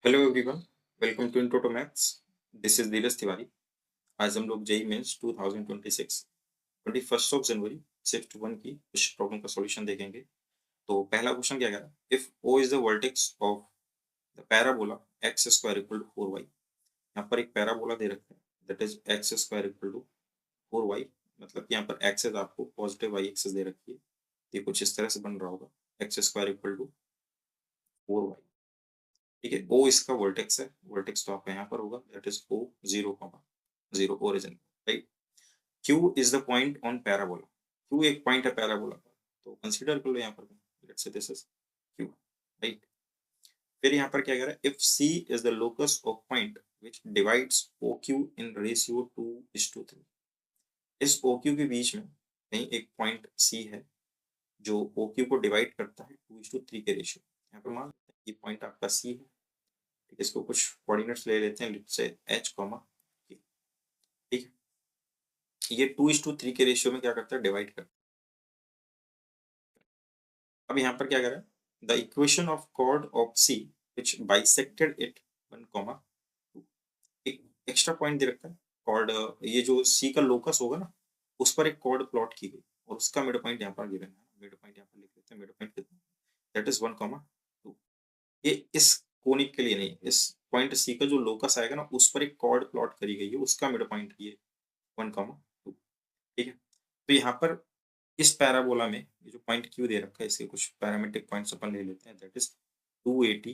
Hello everyone, welcome to intro to maths. This is Dheeraj Tiwari. आज हम लोग जेई मेंस 2026 21 जनवरी shift 1 की कुछ प्रॉब्लम का सॉल्यूशन देखेंगे। तो पहला क्वेश्चन क्या कह रहा है, if O is the vertex of the parabola X square equal to 4y। यहाँ पर एक पैराबोला दे रखा है that is X square equal to 4y। मतलब कि यहाँ पर एक्सेस आपको पॉजिटिव वाई एक्सेस दे रखी है। ये कुछ इस तरह से बन रहा होगा, x square equal to 4y। ठीक है, ओ इसका वर्टेक्स है, वर्टेक्स तो आपका यहाँ पर होगा that is O 0, origin, right. Q is the point on parabola. Q एक पॉइंट है पैराबोला का, तो कंसीडर कर लो यहाँ पर, let's say this is Q, right. फिर यहाँ पर क्या कह रहा है, if C is the locus of point which divides O Q in ratio 2:3। इस ओ क्यू के बीच में कहीं एक पॉइंट सी है जो ओ क्यू को डिवाइड करता है 2:3 के रेशियो। यहाँ पर मान लेते हैं ये पॉइंट आपका सी है। इसको कुछ कोऑर्डिनेट्स ले लेते हैं, let's say h comma k। ठीक है, ये 2:3 के रेशियो में क्या करता है, डिवाइड करता है। अब यहाँ पर क्या कर रहा है, the equation of chord of C which bisected it 1,2। एक एक्स्ट्रा पॉइंट दे रखा है कॉर्ड, ये जो सी का लोकस होगा ना, उस पर एक कॉर्ड प्लॉट की गई और उसका मिड पॉइंट यहाँ पर गिवन है। मिड पॉइंट यहाँ पर लिख लेते हैं, मिड पॉइंट कितना, दैट इज 1,2। ये इस कोनिक के लिए नहीं, इस पॉइंट सी का जो लोकस आएगा ना, उस पर एक कॉर्ड प्लॉट करी गई है, उसका मिड पॉइंट ये 1,2। ठीक है, तो यहाँ पर इस पैराबोला में ये जो पॉइंट क्यू दे रखा है, इसके कुछ पैरामीट्रिक पॉइंट्स अपन ले लेते हैं, दैट इज 280,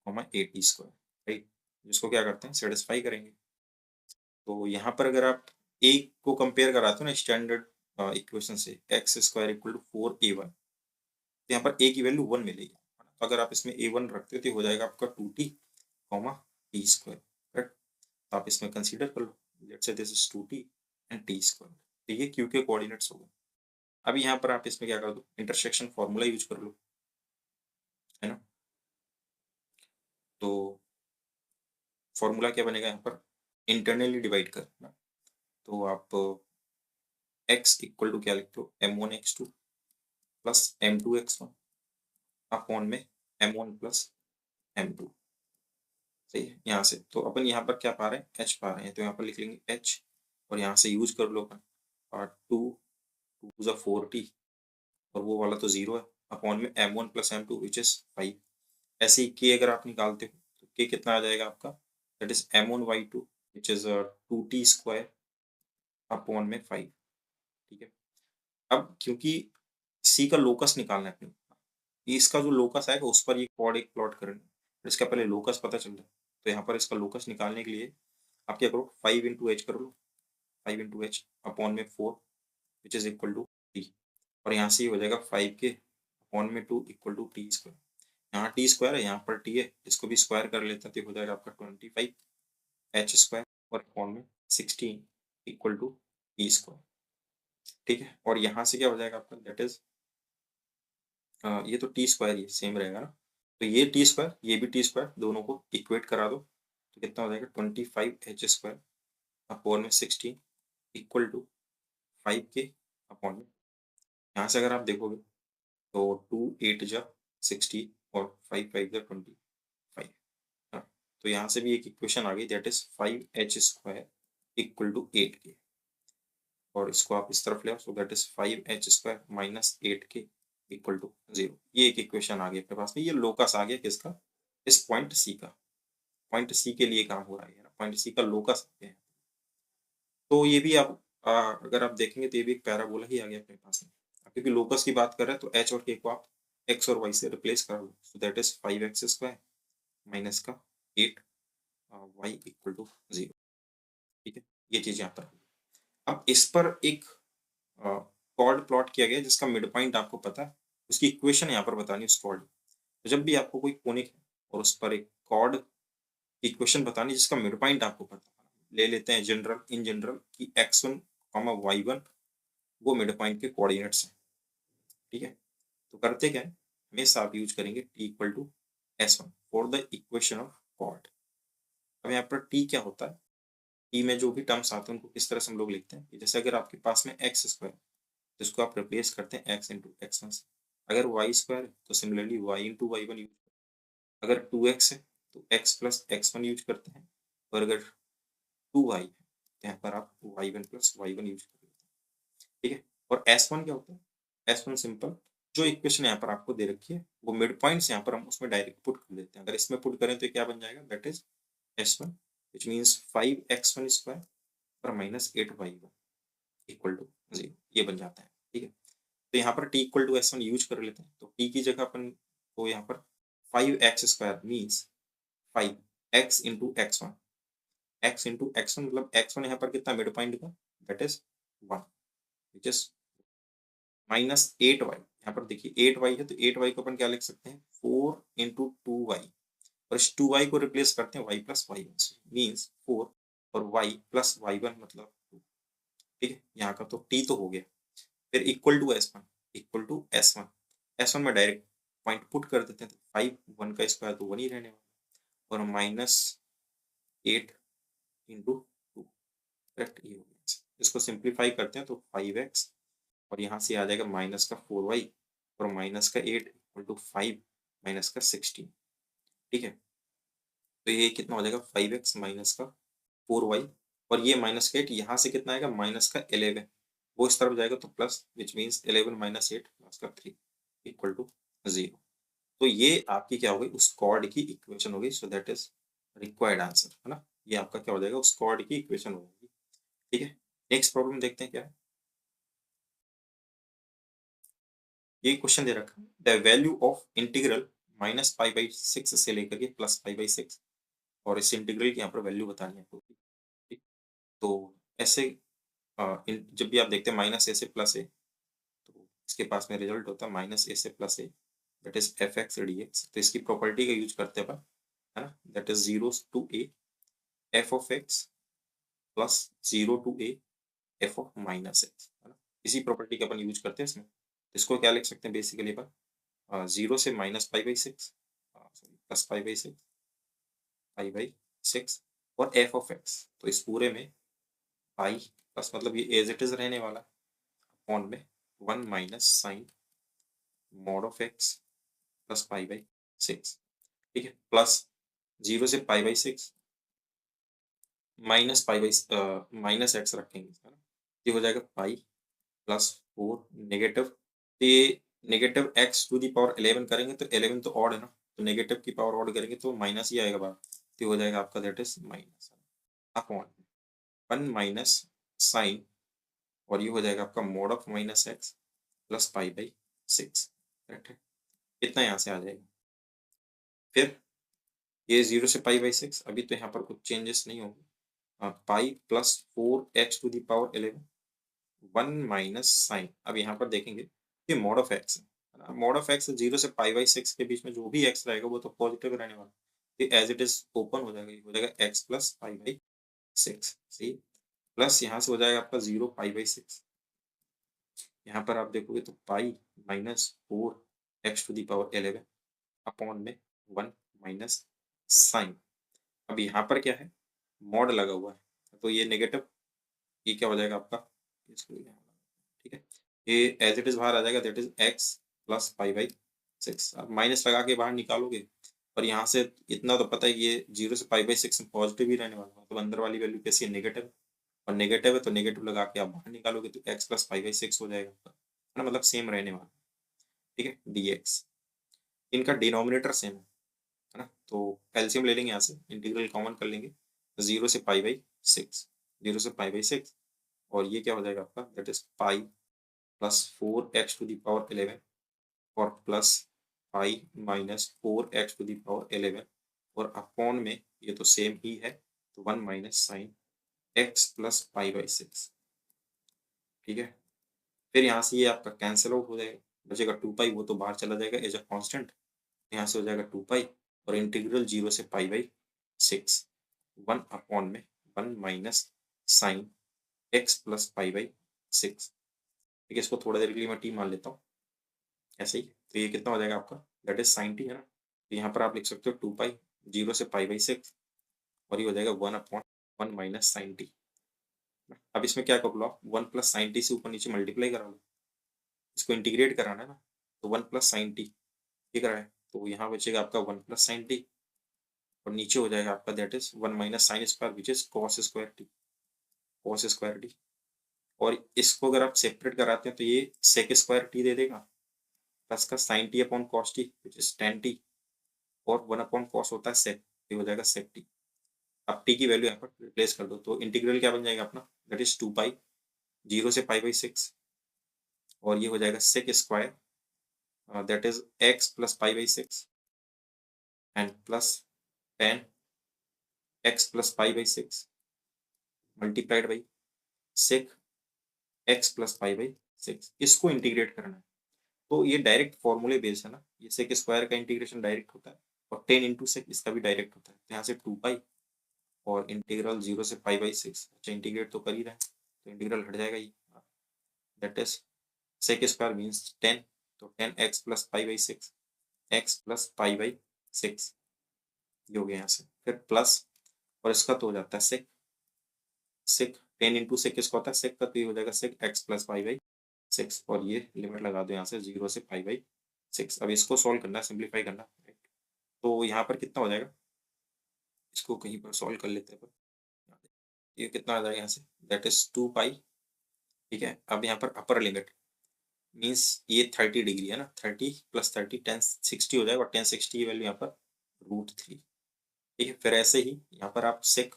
80 स्क्वायर, राइट। जिसको क्या करते हैं, सेटिस्फाई करेंगे। तो यहाँ पर अगर आप ए को कंपेयर कराते हो ना स्टैंडर्ड इक्वेशन से, X square equal to 4a1, तो यहाँ पर ए की वैल्यू 1 मिलेगी। तो अगर आप इसमें a1 रखते हो तो हो जाएगा आपका 2t, टी स्क्वायर, करेक्ट। तो आप इसमें कंसीडर कर लो, let's say this is 2t and T square. तो ये क्यू के कोऑर्डिनेट्स हो गए। अभी यहाँ पर आप इसमें क्या कर दो, इंटरसेक्शन फॉर्मूला यूज कर लो, है ना। तो फॉर्मूला क्या बनेगा यहाँ पर, इंटरनली डिवाइड करना। तो आप x इक्वल टू क्या लिखते हो, m1x2 प्लस m2x1 अपॉन में m1 प्लस m2। सही है, यहाँ से तो अपन यहाँ पर क्या पा रहे हैं, h पा रहे हैं, तो यहाँ पर लिख लेंगे h, और यहाँ से यूज कर लो अपन, और 2 4t, और वो वाला तो 0 है, अपॉन में m1 plus m2 which is 5। ऐसे ही k अगर आप निकालते हो तो k कितना आ जाएगा आपका, that is m1y2 which is 2t square upon में 5। ठीक है, अब क्योंकि c का लोकस निकालना है अपने को, इसका जो लोकस आएगा उस पर ये कॉर्ड एक प्लॉट करेंगे, तो इसका पहले लोकस पता चल रहा है। तो यहाँ पर इसका लोकस निकालने के लिए आप क्या करो, 5 इंटू एच कर लो, 5 इंटू एच अपॉन में 4 which is equal to T, और यहाँ से ये हो जाएगा 5 के अपॉन में 2 इक्वल टू टी स्क्वायर। यहाँ टी स्क्वायर है, यहाँ पर टी है, इसको भी स्क्वायर कर लेते हैं तो हो जाएगा आपका 25 एच स्क्वायर और अपॉन में 16 इक्वल टू टी स्क्वायर। ठीक है, और यहाँ से क्या हो जाएगा आपका, दैट इज ये तो टी स्क्वायर ये सेम रहेगा ना, तो ये टी स्क्वायर ये भी टी स्क्वायर, दोनों को इक्वेट करा दो तो कितना हो जाएगा 25 एच स्क्वायर अपॉन में 16 इक्वल टू 5 के अपॉन में, यहाँ से अगर आप देखोगे तो 2 8 जा 60 और 5 5 जा 25। हाँ, तो यहाँ से भी एक इक्वेशन आ गई, that is 5 H square equal to 8 K, और इसको आप इस तरफ ले आओ, so that is 5 H square minus 8 K equal to 0। ये एक इक्वेशन आ गई अपने पास में, ये लोकस आ गया किसका, इस पॉइंट सी का। पॉइंट सी के लिए काम हो रहा है ना, पॉइंट सी का लोकस आ गया है। तो ये भी आप अगर आप देखेंगे तो ये भी एक पैराबोला ही आ गया अपने पास में। क्योंकि लोकस की बात कर रहे हैं तो एच और के को आप एक्स और वाई से रिप्लेस करा लो, so that is 5x square minus का 8 वाई इक्वल टू 0। ठीक है, ये चीज यहाँ पर। अब इस पर एक कॉर्ड प्लॉट किया गया जिसका मिड पॉइंट आपको पता है, उसकी इक्वेशन यहाँ पर बतानी है उस कॉर्ड। तो जब भी आपको कोई कोनिक है और उस पर एक कॉर्ड इक्वेशन बतानी जिसका मिड पॉइंट आपको पता है, ले लेते हैं जनरल, इन जनरल कि x1 y1 वो मिड पॉइंट के कोऑर्डिनेट्स हैं। ठीक है, तो करते क्या है, हमेशा आप यूज करेंगे t equal to s1 for the equation of chord. अब यहाँ पर t क्या होता है, t में जो भी टर्म्स आते हैं उनको किस तरह से हम लोग लिखते हैं, जैसे अगर आपके पास में एक्स स्क्वायर, जिसको आप रिप्लेस करते हैं x इंटू x1 से। अगर वाई स्क्वायर है तो similarly y into Y one use, अगर 2x है तो X plus X one use करते हैं, और अगर 2y है तो यहाँ पर आप y1 प्लस y1 यूज कर लेते हैं, ठीक है। और s1 क्या होता है, s1 सिंपल, जो इक्वेशन यहाँ पर आपको दे रखी है वो मिड पॉइंट्स यहाँ पर हम उसमें डायरेक्ट पुट कर देते हैं। अगर इसमें पुट करें तो क्या बन जाएगा, that is s1 which means 5x1 square और माइनस 8y1 इक्वल टू 0, ये बन जाता है, ठीक है। तो यहाँ पर t equal to s1 use कर लेते हैं, तो t की जगह अपन को यहाँ पर 5x square means 5x into x1, x into x1 मतलब x1 यहाँ पर कितना मिड पॉइंट का, that is 1 which is minus 8y। यहाँ पर देखिए 8y है तो 8y को अपन क्या लिख सकते हैं, 4 इंटू 2y, और इस 2y को रिप्लेस करते हैं y प्लस y1 से, मीन्स 4 और y प्लस y1 मतलब 2, ठीक है। यहाँ का तो t तो हो गया, फिर equal to s1, equal to s1, s1 में डायरेक्ट पॉइंट पुट कर देते हैं, तो 5 1 का स्क्वायर तो 1 ही रहने वाला, और माइनस 8 इंटू 2, करेक्ट, ये हो गया। इसको सिंप्लीफाई करते हैं तो 5x, और यहाँ से आ जाएगा माइनस का 4y और माइनस का 8 इक्वल टू 5 माइनस का 16, ठीक है। तो ये कितना हो जाएगा, 5x माइनस का 4y, और ये माइनस का 8 यहाँ से कितना आएगा, माइनस का 11, वो इस तरफ जाएगा तो plus, which means 11 minus 8 plus का 3 इक्वल टू 0। तो ये आपकी क्या हो गई, उस कॉर्ड की इक्वेशन हो गई, सो दैट इज रिक्वायर्ड आंसर, है ना। ये आपका क्या हो जाएगा, उस कॉर्ड की इक्वेशन हो जाएगी, ठीक है। नेक्स्ट प्रॉब्लम देखते हैं क्या है। ये क्वेश्चन दे रखा है, the value of integral minus pi by 6 से लेकर के प्लस पाई बाई 6, और इस इंटीग्रल की यहाँ पर वैल्यू बतानी है आपको, ठीक। तो ऐसे जब भी आप देखते हैं माइनस ए से प्लस ए, तो इसके पास में रिजल्ट होता है माइनस ए से plus A, that is F x D x. तो इसकी प्रॉपर्टी का यूज करते हैं अपन, है ना, that is 0 to a f of x plus 0 to a f of minus x, है ना। इसी प्रॉपर्टी का अपन यूज करते हैं इसमें। इसको क्या लिख सकते हैं बेसिकली अपन, 0 से minus pi by 6, sorry plus pi by 6, pi by 6, और एफ ऑफ एक्स, तो इस पूरे में पाई प्लस मतलब ये एज इट इज रहने वाला, अपॉन में 1 minus sine mod of x plus pi by 6, ठीक है, प्लस 0 से pi by 6 minus pi by minus x रखेंगे, है ना। ये हो जाएगा पाई प्लस 4 नेगेटिव, तो ये negative x to the power 11 करेंगे तो 11 तो ऑड है ना, तो नेगेटिव की पावर ऑड करेंगे तो माइनस ही आएगा बाहर, तो ये हो जाएगा आपका that is minus upon 1 minus sine, और ये हो जाएगा आपका mod of minus x plus pi by 6, correct है। इतना यहाँ से आ जाएगा। फिर ये 0 से पाई बाई 6, अभी तो यहाँ पर कुछ चेंजेस नहीं होंगे, pi plus 4x to the power 11 1 minus sine, अब यहाँ पर देखेंगे ये मॉड ऑफ एक्स है, मॉड ऑफ एक्स 0 से पाई बाई 6 के बीच में जो भी एक्स रहेगा वो तो पॉजिटिव रहने वाला, ये एज इट इज ओपन हो जाएगा, ये हो जाएगा एक्स प्लस पाई बाई 6, सही, प्लस यहाँ से हो जाएगा आपका 0 पाई बाई 6, यहाँ पर आप देखोगे तो pi minus 4x to the power 11 upon में 1 माइनस साइन। अब यहाँ पर क्या है, मॉड लगा हुआ है, तो ये नेगेटिव, ये क्या हो जाएगा आपका, इसको ठीक है, ये एज इट इज बाहर आ जाएगा, that is x plus pi by 6, आप माइनस लगा के बाहर निकालोगे, और यहाँ से इतना तो पता है कि ये 0 से पाई बाई 6 में पॉजिटिव ही रहने वाला है, तो अंदर वाली वैल्यू कैसी है, नेगेटिव, और नेगेटिव है तो नेगेटिव लगा के आप बाहर निकालोगे तो एक्स प्लस पाई बाई 6 हो जाएगा आपका, है ना, मतलब सेम रहने वाला, ठीक है, डी एक्स, इनका डिनोमिनेटर सेम है ना, तो एलसीएम ले लेंगे, यहाँ से इंटीग्रल कॉमन कर लेंगे, 0 से पाई बाई 6, 0 से पाई बाई 6, और ये क्या हो जाएगा आपका, that is pi plus 4x to the power 11 और plus pi minus 4x to the power 11, और अपॉन में ये तो सेम ही है, तो 1 minus sine x plus pi by 6, ठीक है। फिर यहाँ से ये आपका कैंसिल आउट हो जाएगा, बचेगा 2 पाई, वो तो बाहर चला जाएगा एज अ कांस्टेंट, यहाँ से हो जाएगा 2 पाई, और इंटीग्रल 0 से पाई बाई 6 1 अपॉन में 1 minus sine x plus pi by 6, ठीक है। इसको थोड़ा देर के लिए मैं टी मान लेता हूँ ऐसे ही, तो ये कितना हो जाएगा आपका, दैट इज साइन टी, है ना, तो यहाँ पर आप लिख सकते हो 2 पाई 0 से पाई बाई 6, और ये हो जाएगा 1 अपॉन 1 माइनस साइन टी। अब इसमें क्या कर लो आप, 1 प्लस साइन टी से ऊपर नीचे मल्टीप्लाई करा लो, इसको इंटीग्रेट कराना है ना, तो 1 प्लस साइन टी ये करा है, तो यहाँ बचेगा आपका 1 प्लस साइन टी, और नीचे हो जाएगा आपका that is 1 minus sine square which is cos square T, cos square T. और इसको अगर आप सेपरेट कराते हैं तो ये सेक स्क्वायर टी दे देगा प्लस का sine t upon cos t which is tan t, और 1 अपॉन कॉस होता है सेक, ये हो जाएगा सेक टी। अब टी की वैल्यू यहाँ पर रिप्लेस कर दो तो इंटीग्रल क्या बन जाएगा अपना, दैट इज 2 पाई 0 से पाई बाई 6, और ये हो जाएगा sec square that is x plus pi by 6 and plus 10 x plus pi by 6 multiplied by sec x plus pi by 6। इसको इंटीग्रेट करना है तो ये डायरेक्ट फॉर्मूले बेस्ड है ना, ये सेक स्क्वायर का इंटीग्रेशन डायरेक्ट होता है और 10 इंटू सेक इसका भी डायरेक्ट होता है, तो यहाँ से 2 पाई और इंटीग्रल 0 से पाई बाई 6, अच्छा इंटीग्रेट तो कर ही रहे हैं तो इंटीग्रल हट जाएगा ये, that is sec square means 10, तो 10 x plus pi by 6 x plus pi by 6, ये हो गया यहाँ से, फिर प्लस और इसका तो हो जाता है सेक, सेक 10 इंटू सेक किसका होता है सेक का, तो ये हो जाएगा sec x plus pi by 6, और ये लिमिट लगा दो यहाँ से 0 से पाई बाई 6। अब इसको सॉल्व करना है, सिंप्लीफाई करना है, तो यहाँ पर कितना हो जाएगा, इसको कहीं पर सॉल्व कर लेते हैं पर, ये कितना आ जाएगा यहाँ से, दैट इज 2 पाई, ठीक है। अब यहाँ पर अपर लिमिट मीन्स ये 30 डिग्री है ना, 30 प्लस 30 1060 हो जाएगा, और 1060 की वैल्यू यहाँ पर √3, ठीक है। फिर ऐसे ही यहाँ पर आप सेक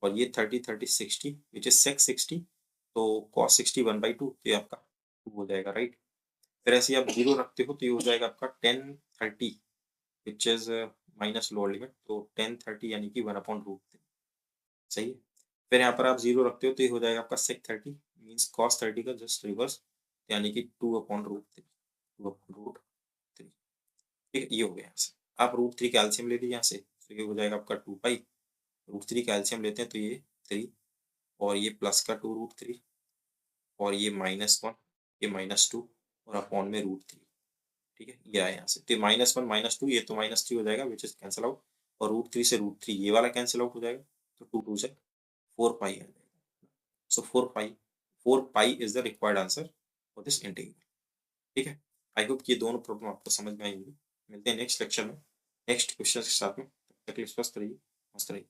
और ये 30 30 60 विच इज सेक 60, तो कॉस 60 1/2, तो ये आपका 2 हो जाएगा, राइट। फिर ऐसे ही आप 0 रखते हो तो ये हो जाएगा आपका 10 30 which is minus lower limit, तो 10 30 यानी कि 1/√3, सही है। फिर यहाँ पर आप 0 रखते हो तो ये हो जाएगा आपका सेक 30 मीन्स कॉस 30 का जस्ट रिवर्स, यानी कि 2/√3, 2/√3, ठीक है। ये हो गया यहाँ से, आप √3 कैल्शियम ले लीजिए यहाँ से, तो ये हो जाएगा आपका 2 पाई, √3 कैल्शियम लेते हैं तो ये 3, और ये प्लस का 2√3, और ये -1, ये -2, और अपॉन में √3, ठीक है। ये आया यहाँ से, तो -1 -2 ये तो -3 हो जाएगा विच इज कैंसिल आउट, और √3 से √3 ये वाला कैंसिल आउट हो जाएगा, तो 2 2 से 4 पाई आ जाएगा। सो 4 pi is the required answer for this integral, ठीक है। आई होप ये दोनों प्रॉब्लम आपको समझ में आई होंगी। मिलते हैं नेक्स्ट लेक्चर में नेक्स्ट क्वेश्चन के साथ में, तब तक के लिए स्वस्थ रहिए, मस्त रहिए।